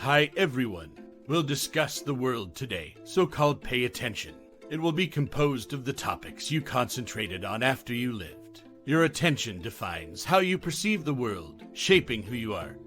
Hi everyone. We'll discuss the world today, so-called pay attention. It will be composed of the topics you concentrated on after you lived. Your attention defines how you perceive the world, shaping who you are,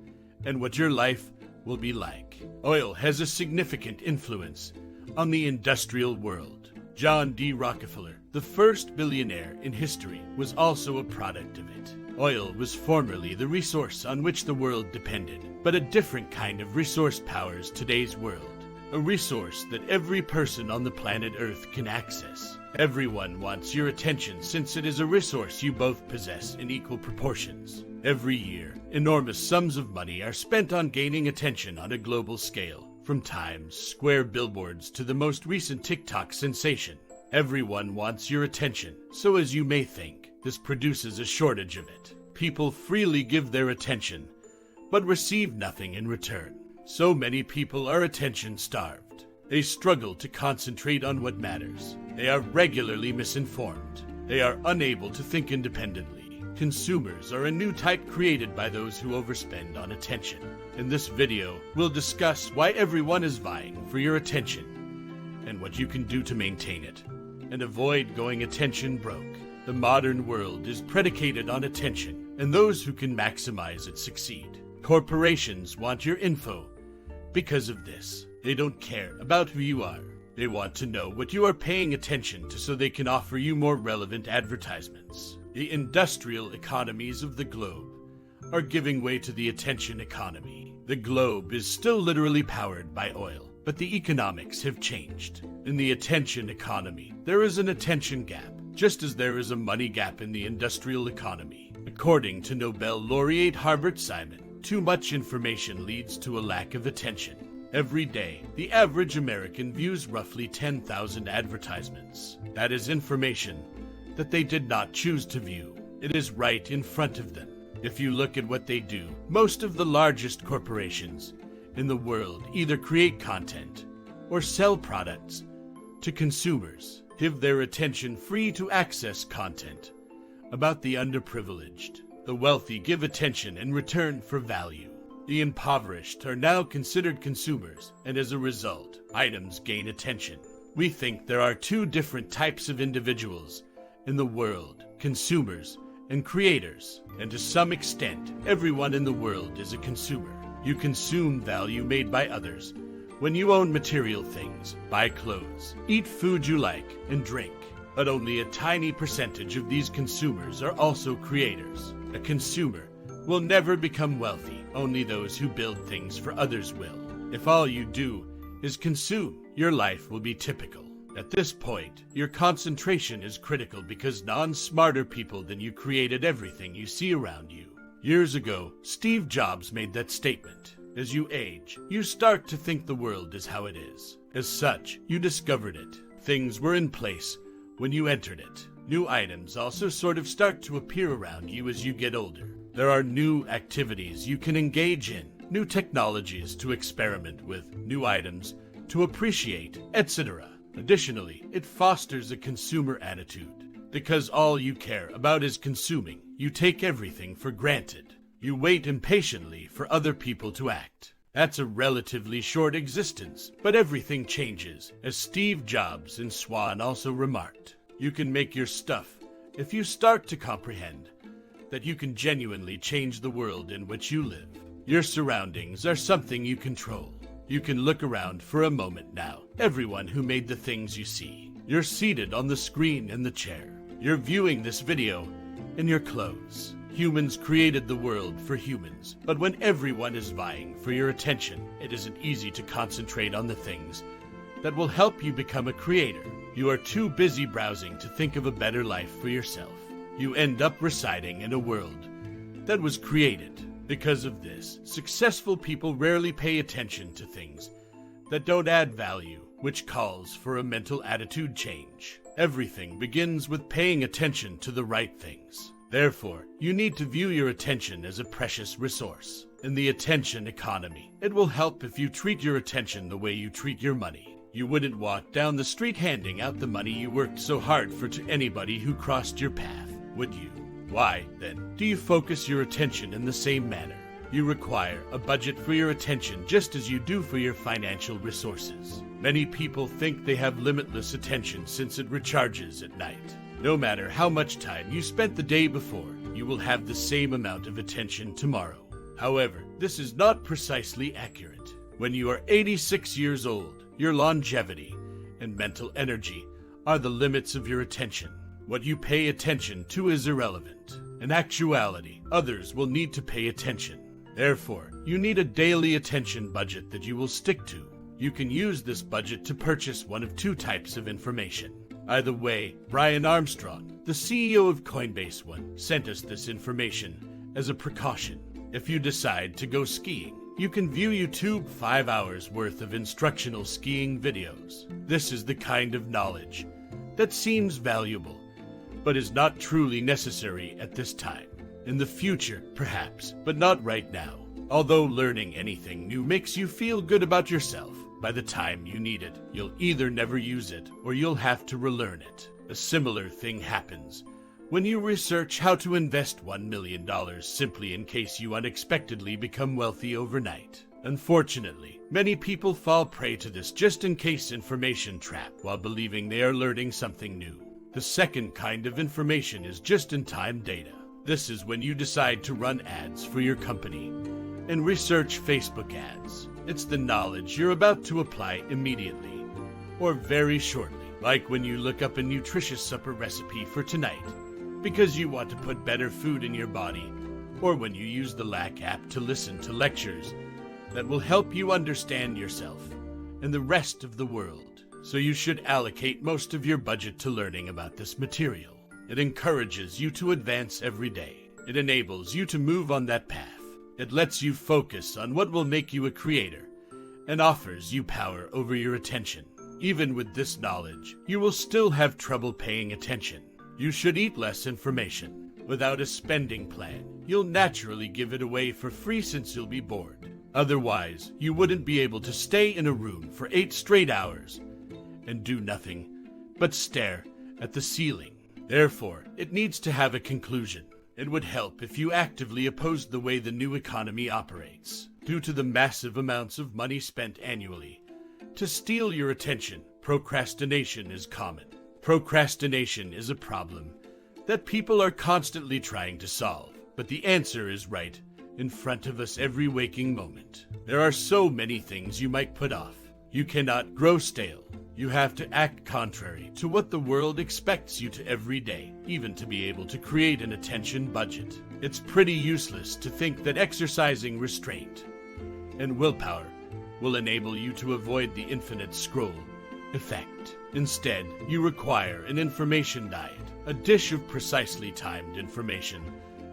and what your life will be like. Oil has a significant influence on the industrial world. John D. Rockefeller, the first billionaire in history, was also a product of it. Oil was formerly the resource on which the world depended, but a different kind of resource powers today's world. A resource that every person on the planet Earth can access. Everyone wants your attention since it is a resource you both possess in equal proportions. Every year, enormous sums of money are spent on gaining attention on a global scale, from Times Square billboards to the most recent TikTok sensation. Everyone wants your attention, so as you may think, this produces a shortage of it. People freely give their attention, but receive nothing in return. So many people are attention-starved. They struggle to concentrate on what matters. They are regularly misinformed. They are unable to think independently. Consumers are a new type created by those who overspend on attention. In this video, we'll discuss why everyone is vying for your attention and what you can do to maintain it and avoid going attention broke. The modern world is predicated on attention, and those who can maximize it succeed. Corporations want your info. Because of this, they don't care about who you are. They want to know what you are paying attention to so they can offer you more relevant advertisements. The industrial economies of the globe are giving way to the attention economy. The globe is still literally powered by oil, but the economics have changed. In the attention economy, there is an attention gap, just as there is a money gap in the industrial economy. According to Nobel laureate Herbert Simon, too much information leads to a lack of attention. Every day, the average American views roughly 10,000 advertisements. That is information that they did not choose to view. It is right in front of them. If you look at what they do, most of the largest corporations in the world either create content or sell products to consumers, give their attention free to access content about the underprivileged. The wealthy give attention in return for value. The impoverished are now considered consumers, and as a result, items gain attention. We think there are two different types of individuals in the world, consumers and creators, and to some extent, everyone in the world is a consumer. You consume value made by others when you own material things, buy clothes, eat food you like, and drink. But only a tiny percentage of these consumers are also creators. A consumer will never become wealthy. Only those who build things for others will. If all you do is consume, your life will be typical. At this point, your concentration is critical because non-smarter people than you created everything you see around you. Years ago, Steve Jobs made that statement. As you age, you start to think the world is how it is. As such, you discovered it. Things were in place when you entered it. New items also sort of start to appear around you as you get older. There are new activities you can engage in, new technologies to experiment with, new items to appreciate, etc. Additionally, it fosters a consumer attitude. Because all you care about is consuming, you take everything for granted. You wait impatiently for other people to act. That's a relatively short existence, but everything changes, as Steve Jobs and Swan also remarked. You can make your stuff if you start to comprehend that you can genuinely change the world in which you live. Your surroundings are something you control. You can look around for a moment now. Everyone who made the things you see. You're seated on the screen in the chair. You're viewing this video in your clothes. Humans created the world for humans, but when everyone is vying for your attention, it isn't easy to concentrate on the things that will help you become a creator. You are too busy browsing to think of a better life for yourself. You end up residing in a world that was created. Because of this, successful people rarely pay attention to things that don't add value, which calls for a mental attitude change. Everything begins with paying attention to the right things. Therefore, you need to view your attention as a precious resource. In the attention economy, it will help if you treat your attention the way you treat your money. You wouldn't walk down the street handing out the money you worked so hard for to anybody who crossed your path, would you? Why, then, do you focus your attention in the same manner? You require a budget for your attention just as you do for your financial resources. Many people think they have limitless attention since it recharges at night. No matter how much time you spent the day before, you will have the same amount of attention tomorrow. However, this is not precisely accurate. When you are 86 years old, your longevity and mental energy are the limits of your attention. What you pay attention to is irrelevant. In actuality, others will need to pay attention. Therefore, you need a daily attention budget that you will stick to. You can use this budget to purchase one of two types of information. Either way, Brian Armstrong, the CEO of Coinbase One, sent us this information as a precaution. If you decide to go skiing, you can view YouTube 5 hours worth of instructional skiing videos. This is the kind of knowledge that seems valuable, but is not truly necessary at this time. In the future, perhaps, but not right now. Although learning anything new makes you feel good about yourself, by the time you need it, you'll either never use it or you'll have to relearn it. A similar thing happens when you research how to invest $1 million simply in case you unexpectedly become wealthy overnight. Unfortunately, many people fall prey to this just-in-case information trap while believing they are learning something new. The second kind of information is just-in-time data. This is when you decide to run ads for your company and research Facebook ads. It's the knowledge you're about to apply immediately or very shortly, like when you look up a nutritious supper recipe for tonight because you want to put better food in your body, or when you use the LAC app to listen to lectures that will help you understand yourself and the rest of the world. So you should allocate most of your budget to learning about this material. It encourages you to advance every day. It enables you to move on that path. It lets you focus on what will make you a creator and offers you power over your attention. Even with this knowledge, you will still have trouble paying attention. You should eat less information. Without a spending plan, you'll naturally give it away for free since you'll be bored. Otherwise, you wouldn't be able to stay in a room for 8 straight hours and do nothing but stare at the ceiling. Therefore, it needs to have a conclusion. It would help if you actively opposed the way the new economy operates. Due to the massive amounts of money spent annually to steal your attention, procrastination is common. Procrastination is a problem that people are constantly trying to solve, but the answer is right in front of us every waking moment. There are so many things you might put off. You cannot grow stale. You have to act contrary to what the world expects you to every day, even to be able to create an attention budget. It's pretty useless to think that exercising restraint and willpower will enable you to avoid the infinite scroll effect. Instead, you require an information diet, a dish of precisely timed information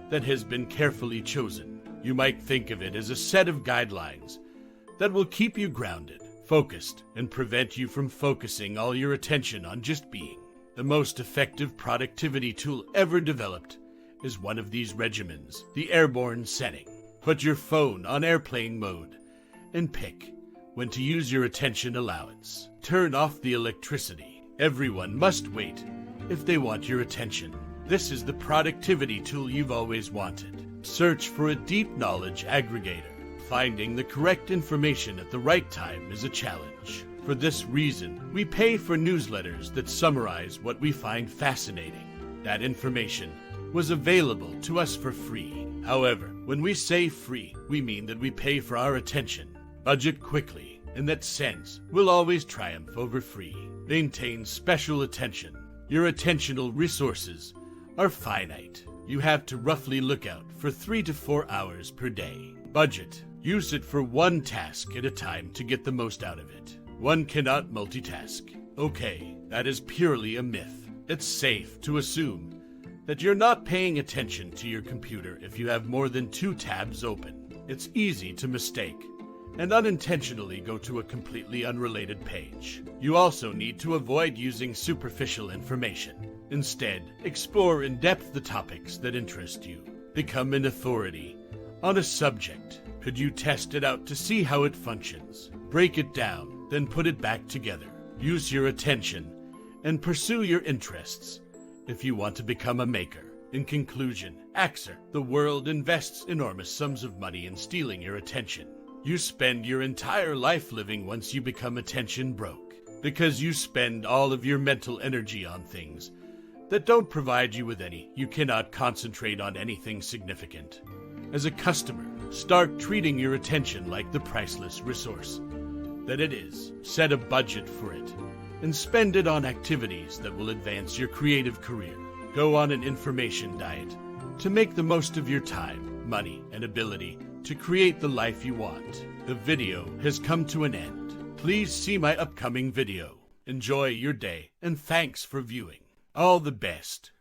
that has been carefully chosen. You might think of it as a set of guidelines that will keep you grounded, focused, and prevent you from focusing all your attention on just being. The most effective productivity tool ever developed is one of these regimens, the airborne setting. Put your phone on airplane mode and pick when to use your attention allowance. Turn off the electricity. Everyone must wait if they want your attention. This is the productivity tool you've always wanted. Search for a deep knowledge aggregator. Finding the correct information at the right time is a challenge. For this reason, we pay for newsletters that summarize what we find fascinating. That information was available to us for free. However, when we say free, we mean that we pay for our attention. Budget quickly. In that sense, will always triumph over free. Maintain special attention. Your attentional resources are finite. You have to roughly look out for 3 to 4 hours per day. Budget. Use it for one task at a time to get the most out of it. One cannot multitask. Okay, that is purely a myth. It's safe to assume that you're not paying attention to your computer if you have more than 2 tabs open. It's easy to mistake and unintentionally go to a completely unrelated page. You also need to avoid using superficial information. Instead, explore in depth the topics that interest you. Become an authority on a subject. Could you test it out to see how it functions? Break it down, then put it back together. Use your attention and pursue your interests if you want to become a maker. In conclusion, Axer, the world invests enormous sums of money in stealing your attention. You spend your entire life living once you become attention broke, because you spend all of your mental energy on things that don't provide you with any. You cannot concentrate on anything significant. As a customer, start treating your attention like the priceless resource that it is. Set a budget for it and spend it on activities that will advance your creative career. Go on an information diet to make the most of your time, money, and ability to create the life you want. The video has come to an end. Please see my upcoming video. Enjoy your day, and thanks for viewing. All the best.